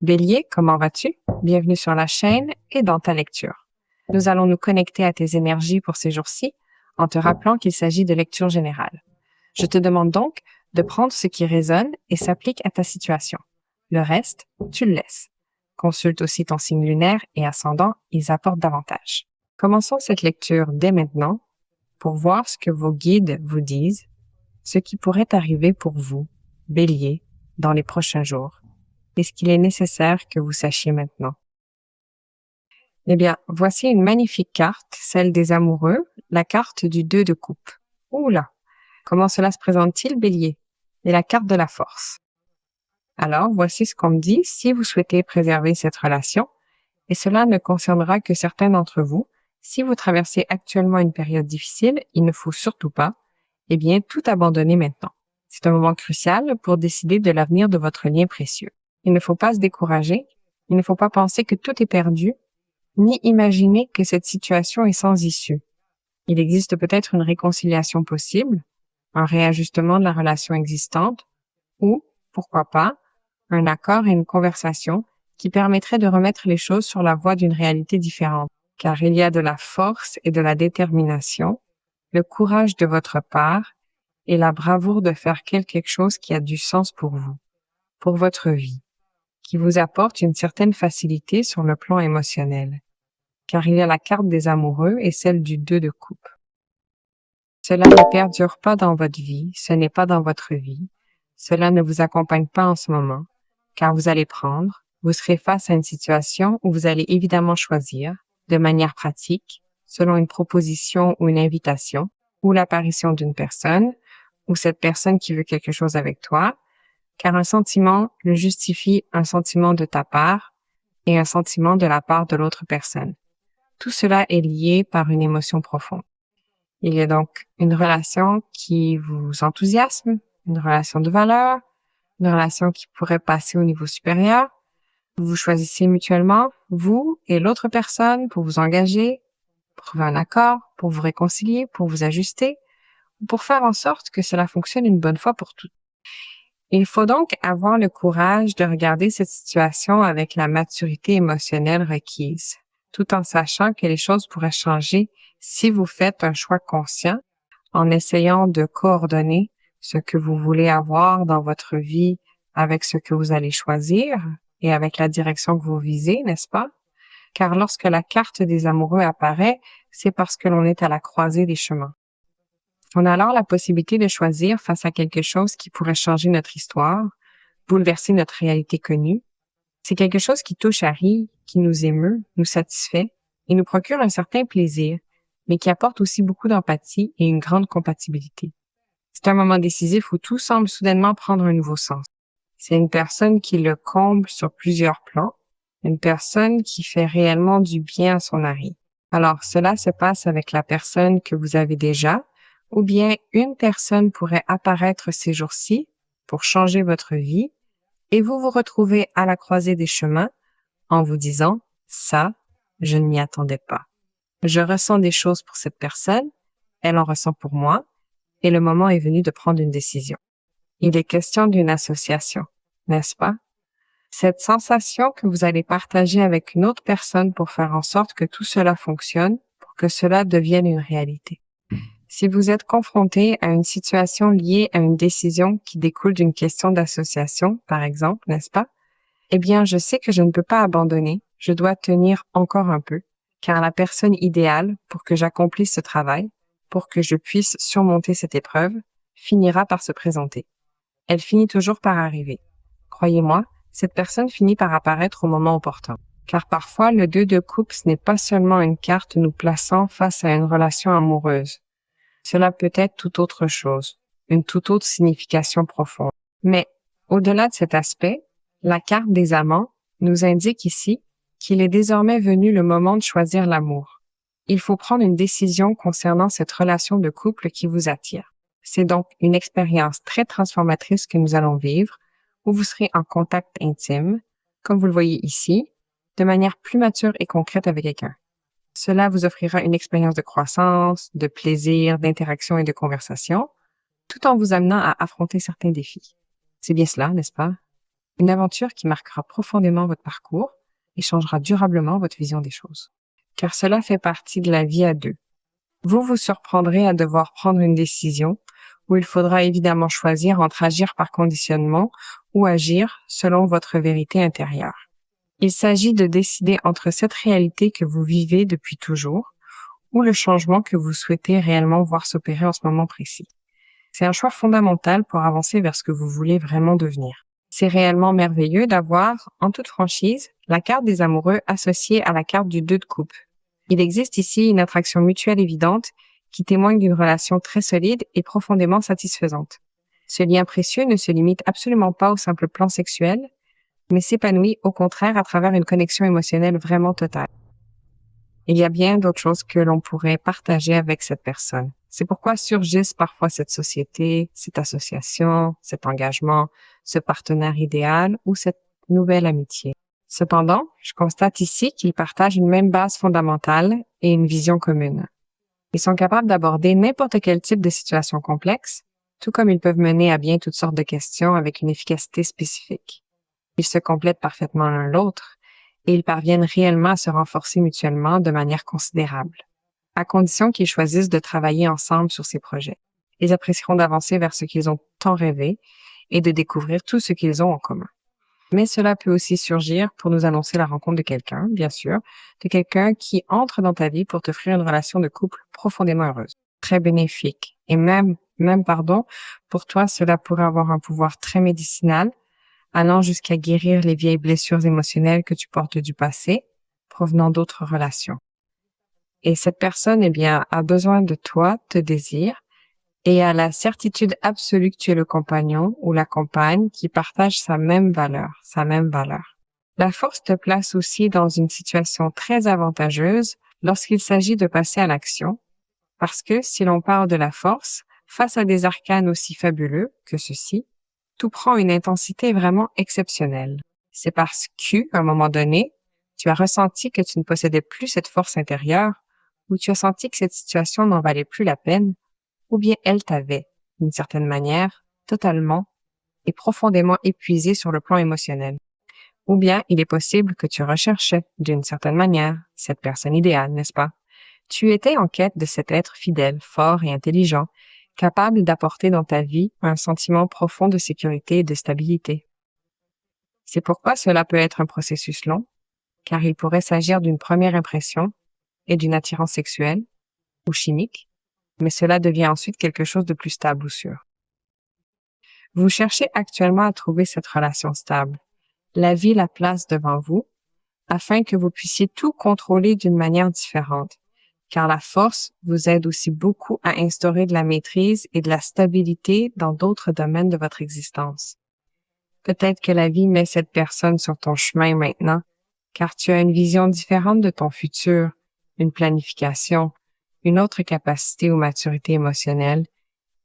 Bélier, comment vas-tu? Bienvenue sur la chaîne et dans ta lecture. Nous allons nous connecter à tes énergies pour ces jours-ci en te rappelant qu'il s'agit de lecture générale. Je te demande donc de prendre ce qui résonne et s'applique à ta situation. Le reste, tu le laisses. Consulte aussi ton signe lunaire et ascendant, ils apportent davantage. Commençons cette lecture dès maintenant pour voir ce que vos guides vous disent, ce qui pourrait arriver pour vous, Bélier, dans les prochains jours, et ce qu'il est nécessaire que vous sachiez maintenant. Eh bien, voici une magnifique carte, celle des amoureux, la carte du 2 de coupe. Oula! Comment cela se présente-t-il, Bélier? Et la carte de la force. Alors, voici ce qu'on me dit si vous souhaitez préserver cette relation, et cela ne concernera que certains d'entre vous. Si vous traversez actuellement une période difficile, il ne faut surtout pas, tout abandonner maintenant. C'est un moment crucial pour décider de l'avenir de votre lien précieux. Il ne faut pas se décourager, il ne faut pas penser que tout est perdu, ni imaginer que cette situation est sans issue. Il existe peut-être une réconciliation possible, un réajustement de la relation existante, ou, pourquoi pas, un accord et une conversation qui permettrait de remettre les choses sur la voie d'une réalité différente, car il y a de la force et de la détermination, le courage de votre part et la bravoure de faire quelque chose qui a du sens pour vous, pour votre vie, qui vous apporte une certaine facilité sur le plan émotionnel, car il y a la carte des amoureux et celle du 2 de coupe. Cela ne perdure pas dans votre vie, ce n'est pas dans votre vie, cela ne vous accompagne pas en ce moment, car vous serez face à une situation où vous allez évidemment choisir, de manière pratique, selon une proposition ou une invitation, ou l'apparition d'une personne, ou cette personne qui veut quelque chose avec toi, car un sentiment le justifie un sentiment de ta part et un sentiment de la part de l'autre personne. Tout cela est lié par une émotion profonde. Il y a donc une relation qui vous enthousiasme, une relation de valeur, une relation qui pourrait passer au niveau supérieur. Vous choisissez mutuellement, vous et l'autre personne, pour vous engager, pour trouver un accord, pour vous réconcilier, pour vous ajuster, ou pour faire en sorte que cela fonctionne une bonne fois pour toutes. Il faut donc avoir le courage de regarder cette situation avec la maturité émotionnelle requise, tout en sachant que les choses pourraient changer si vous faites un choix conscient en essayant de coordonner ce que vous voulez avoir dans votre vie avec ce que vous allez choisir et avec la direction que vous visez, n'est-ce pas? Car lorsque la carte des amoureux apparaît, c'est parce que l'on est à la croisée des chemins. On a alors la possibilité de choisir face à quelque chose qui pourrait changer notre histoire, bouleverser notre réalité connue. C'est quelque chose qui touche à Harry, qui nous émeut, nous satisfait et nous procure un certain plaisir, mais qui apporte aussi beaucoup d'empathie et une grande compatibilité. C'est un moment décisif où tout semble soudainement prendre un nouveau sens. C'est une personne qui le comble sur plusieurs plans, une personne qui fait réellement du bien à son Harry. Alors, cela se passe avec la personne que vous avez déjà, ou bien une personne pourrait apparaître ces jours-ci pour changer votre vie et vous vous retrouvez à la croisée des chemins en vous disant « ça, je ne m'y attendais pas. Je ressens des choses pour cette personne, elle en ressent pour moi et le moment est venu de prendre une décision. » Il est question d'une association, n'est-ce pas? Cette sensation que vous allez partager avec une autre personne pour faire en sorte que tout cela fonctionne, pour que cela devienne une réalité. Si vous êtes confronté à une situation liée à une décision qui découle d'une question d'association, par exemple, n'est-ce pas? Eh bien, je sais que je ne peux pas abandonner, je dois tenir encore un peu, car la personne idéale pour que j'accomplisse ce travail, pour que je puisse surmonter cette épreuve, finira par se présenter. Elle finit toujours par arriver. Croyez-moi, cette personne finit par apparaître au moment opportun. Car parfois, le 2 de coupe, ce n'est pas seulement une carte nous plaçant face à une relation amoureuse. Cela peut être tout autre chose, une toute autre signification profonde. Mais, au-delà de cet aspect, la carte des amants nous indique ici qu'il est désormais venu le moment de choisir l'amour. Il faut prendre une décision concernant cette relation de couple qui vous attire. C'est donc une expérience très transformatrice que nous allons vivre, où vous serez en contact intime, comme vous le voyez ici, de manière plus mature et concrète avec quelqu'un. Cela vous offrira une expérience de croissance, de plaisir, d'interaction et de conversation, tout en vous amenant à affronter certains défis. C'est bien cela, n'est-ce pas? Une aventure qui marquera profondément votre parcours et changera durablement votre vision des choses. Car cela fait partie de la vie à deux. Vous vous surprendrez à devoir prendre une décision où il faudra évidemment choisir entre agir par conditionnement ou agir selon votre vérité intérieure. Il s'agit de décider entre cette réalité que vous vivez depuis toujours ou le changement que vous souhaitez réellement voir s'opérer en ce moment précis. C'est un choix fondamental pour avancer vers ce que vous voulez vraiment devenir. C'est réellement merveilleux d'avoir, en toute franchise, la carte des amoureux associée à la carte du 2 de coupe. Il existe ici une attraction mutuelle évidente qui témoigne d'une relation très solide et profondément satisfaisante. Ce lien précieux ne se limite absolument pas au simple plan sexuel, mais s'épanouit au contraire à travers une connexion émotionnelle vraiment totale. Il y a bien d'autres choses que l'on pourrait partager avec cette personne. C'est pourquoi surgissent parfois cette société, cette association, cet engagement, ce partenaire idéal ou cette nouvelle amitié. Cependant, je constate ici qu'ils partagent une même base fondamentale et une vision commune. Ils sont capables d'aborder n'importe quel type de situation complexe, tout comme ils peuvent mener à bien toutes sortes de questions avec une efficacité spécifique. Ils se complètent parfaitement l'un l'autre et ils parviennent réellement à se renforcer mutuellement de manière considérable, à condition qu'ils choisissent de travailler ensemble sur ces projets. Ils apprécieront d'avancer vers ce qu'ils ont tant rêvé et de découvrir tout ce qu'ils ont en commun. Mais cela peut aussi surgir pour nous annoncer la rencontre de quelqu'un, bien sûr, de quelqu'un qui entre dans ta vie pour t'offrir une relation de couple profondément heureuse, très bénéfique. Et même, pour toi, cela pourrait avoir un pouvoir très médicinal, allant jusqu'à guérir les vieilles blessures émotionnelles que tu portes du passé, provenant d'autres relations. Et cette personne, a besoin de toi, te désire, et a la certitude absolue que tu es le compagnon ou la compagne qui partage sa même valeur. La force te place aussi dans une situation très avantageuse lorsqu'il s'agit de passer à l'action, parce que si l'on parle de la force, face à des arcanes aussi fabuleux que ceux-ci, tout prend une intensité vraiment exceptionnelle. C'est parce qu'à un moment donné, tu as ressenti que tu ne possédais plus cette force intérieure, ou tu as senti que cette situation n'en valait plus la peine, ou bien elle t'avait, d'une certaine manière, totalement et profondément épuisé sur le plan émotionnel. Ou bien il est possible que tu recherchais, d'une certaine manière, cette personne idéale, n'est-ce pas? Tu étais en quête de cet être fidèle, fort et intelligent, capable d'apporter dans ta vie un sentiment profond de sécurité et de stabilité. C'est pourquoi cela peut être un processus long, car il pourrait s'agir d'une première impression et d'une attirance sexuelle ou chimique, mais cela devient ensuite quelque chose de plus stable ou sûr. Vous cherchez actuellement à trouver cette relation stable. La vie la place devant vous afin que vous puissiez tout contrôler d'une manière différente, car la force vous aide aussi beaucoup à instaurer de la maîtrise et de la stabilité dans d'autres domaines de votre existence. Peut-être que la vie met cette personne sur ton chemin maintenant, car tu as une vision différente de ton futur, une planification, une autre capacité ou maturité émotionnelle,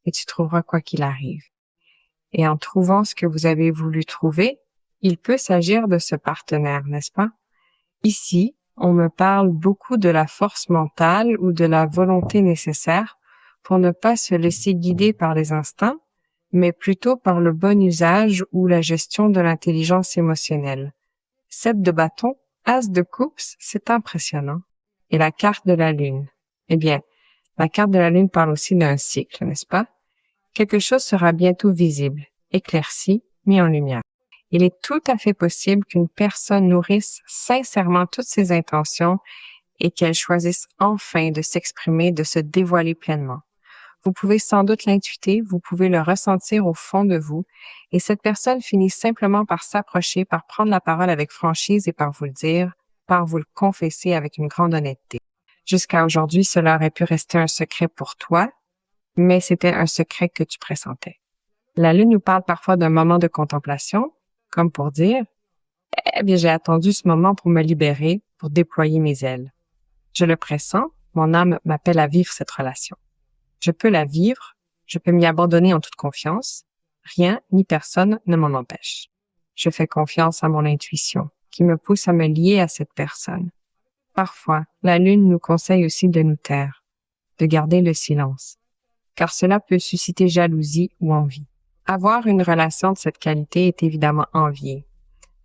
et tu trouveras quoi qu'il arrive. Et en trouvant ce que vous avez voulu trouver, il peut s'agir de ce partenaire, n'est-ce pas? Ici, on me parle beaucoup de la force mentale ou de la volonté nécessaire pour ne pas se laisser guider par les instincts, mais plutôt par le bon usage ou la gestion de l'intelligence émotionnelle. 7 de bâton, as de coupe, c'est impressionnant. Et la carte de la lune. La carte de la lune parle aussi d'un cycle, n'est-ce pas? Quelque chose sera bientôt visible, éclairci, mis en lumière. Il est tout à fait possible qu'une personne nourrisse sincèrement toutes ses intentions et qu'elle choisisse enfin de s'exprimer, de se dévoiler pleinement. Vous pouvez sans doute l'intuiter, vous pouvez le ressentir au fond de vous, et cette personne finit simplement par s'approcher, par prendre la parole avec franchise et par vous le dire, par vous le confesser avec une grande honnêteté. Jusqu'à aujourd'hui, cela aurait pu rester un secret pour toi, mais c'était un secret que tu pressentais. La lune nous parle parfois d'un moment de contemplation, comme pour dire « j'ai attendu ce moment pour me libérer, pour déployer mes ailes. Je le pressens, mon âme m'appelle à vivre cette relation. Je peux la vivre, je peux m'y abandonner en toute confiance. Rien ni personne ne m'en empêche. Je fais confiance à mon intuition, qui me pousse à me lier à cette personne. Parfois, la lune nous conseille aussi de nous taire, de garder le silence, car cela peut susciter jalousie ou envie. Avoir une relation de cette qualité est évidemment enviée.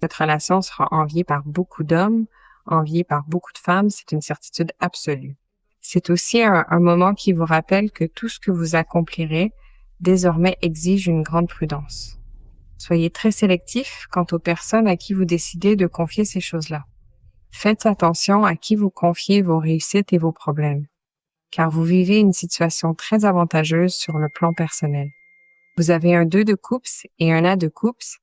Cette relation sera enviée par beaucoup d'hommes, enviée par beaucoup de femmes, c'est une certitude absolue. C'est aussi un moment qui vous rappelle que tout ce que vous accomplirez désormais exige une grande prudence. Soyez très sélectif quant aux personnes à qui vous décidez de confier ces choses-là. Faites attention à qui vous confiez vos réussites et vos problèmes, car vous vivez une situation très avantageuse sur le plan personnel. Vous avez un 2 de coups et un A de coups,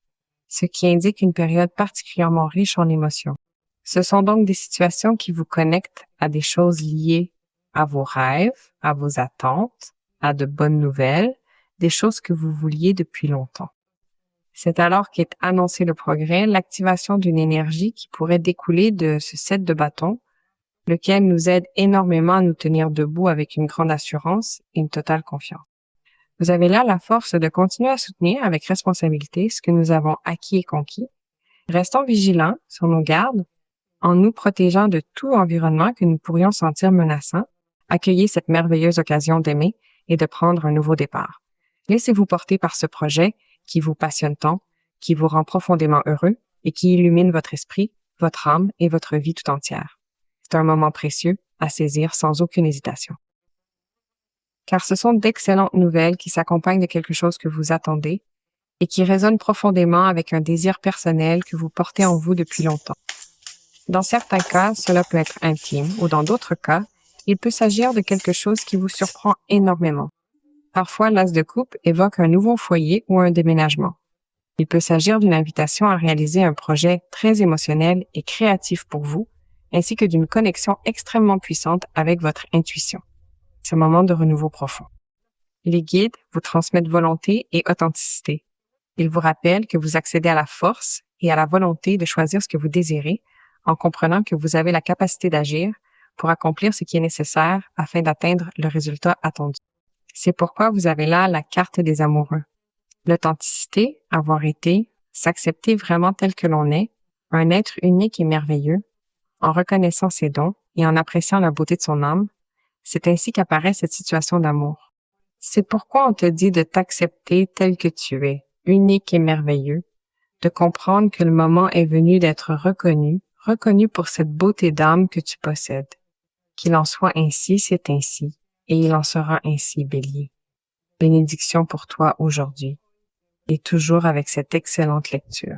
ce qui indique une période particulièrement riche en émotions. Ce sont donc des situations qui vous connectent à des choses liées à vos rêves, à vos attentes, à de bonnes nouvelles, des choses que vous vouliez depuis longtemps. C'est alors qu'est annoncé le progrès, l'activation d'une énergie qui pourrait découler de ce set de bâtons, lequel nous aide énormément à nous tenir debout avec une grande assurance et une totale confiance. Vous avez là la force de continuer à soutenir avec responsabilité ce que nous avons acquis et conquis. Restons vigilants sur nos gardes en nous protégeant de tout environnement que nous pourrions sentir menaçant. Accueillez cette merveilleuse occasion d'aimer et de prendre un nouveau départ. Laissez-vous porter par ce projet qui vous passionne tant, qui vous rend profondément heureux et qui illumine votre esprit, votre âme et votre vie tout entière. C'est un moment précieux à saisir sans aucune hésitation. Car ce sont d'excellentes nouvelles qui s'accompagnent de quelque chose que vous attendez et qui résonnent profondément avec un désir personnel que vous portez en vous depuis longtemps. Dans certains cas, cela peut être intime ou dans d'autres cas, il peut s'agir de quelque chose qui vous surprend énormément. Parfois, l'as de coupe évoque un nouveau foyer ou un déménagement. Il peut s'agir d'une invitation à réaliser un projet très émotionnel et créatif pour vous, ainsi que d'une connexion extrêmement puissante avec votre intuition. C'est un moment de renouveau profond. Les guides vous transmettent volonté et authenticité. Ils vous rappellent que vous accédez à la force et à la volonté de choisir ce que vous désirez, en comprenant que vous avez la capacité d'agir pour accomplir ce qui est nécessaire afin d'atteindre le résultat attendu. C'est pourquoi vous avez là la carte des amoureux. L'authenticité, avoir été, s'accepter vraiment tel que l'on est, un être unique et merveilleux, en reconnaissant ses dons et en appréciant la beauté de son âme, c'est ainsi qu'apparaît cette situation d'amour. C'est pourquoi on te dit de t'accepter tel que tu es, unique et merveilleux, de comprendre que le moment est venu d'être reconnu pour cette beauté d'âme que tu possèdes. Qu'il en soit ainsi, c'est ainsi, et il en sera ainsi, Bélier. Bénédiction pour toi aujourd'hui, et toujours avec cette excellente lecture.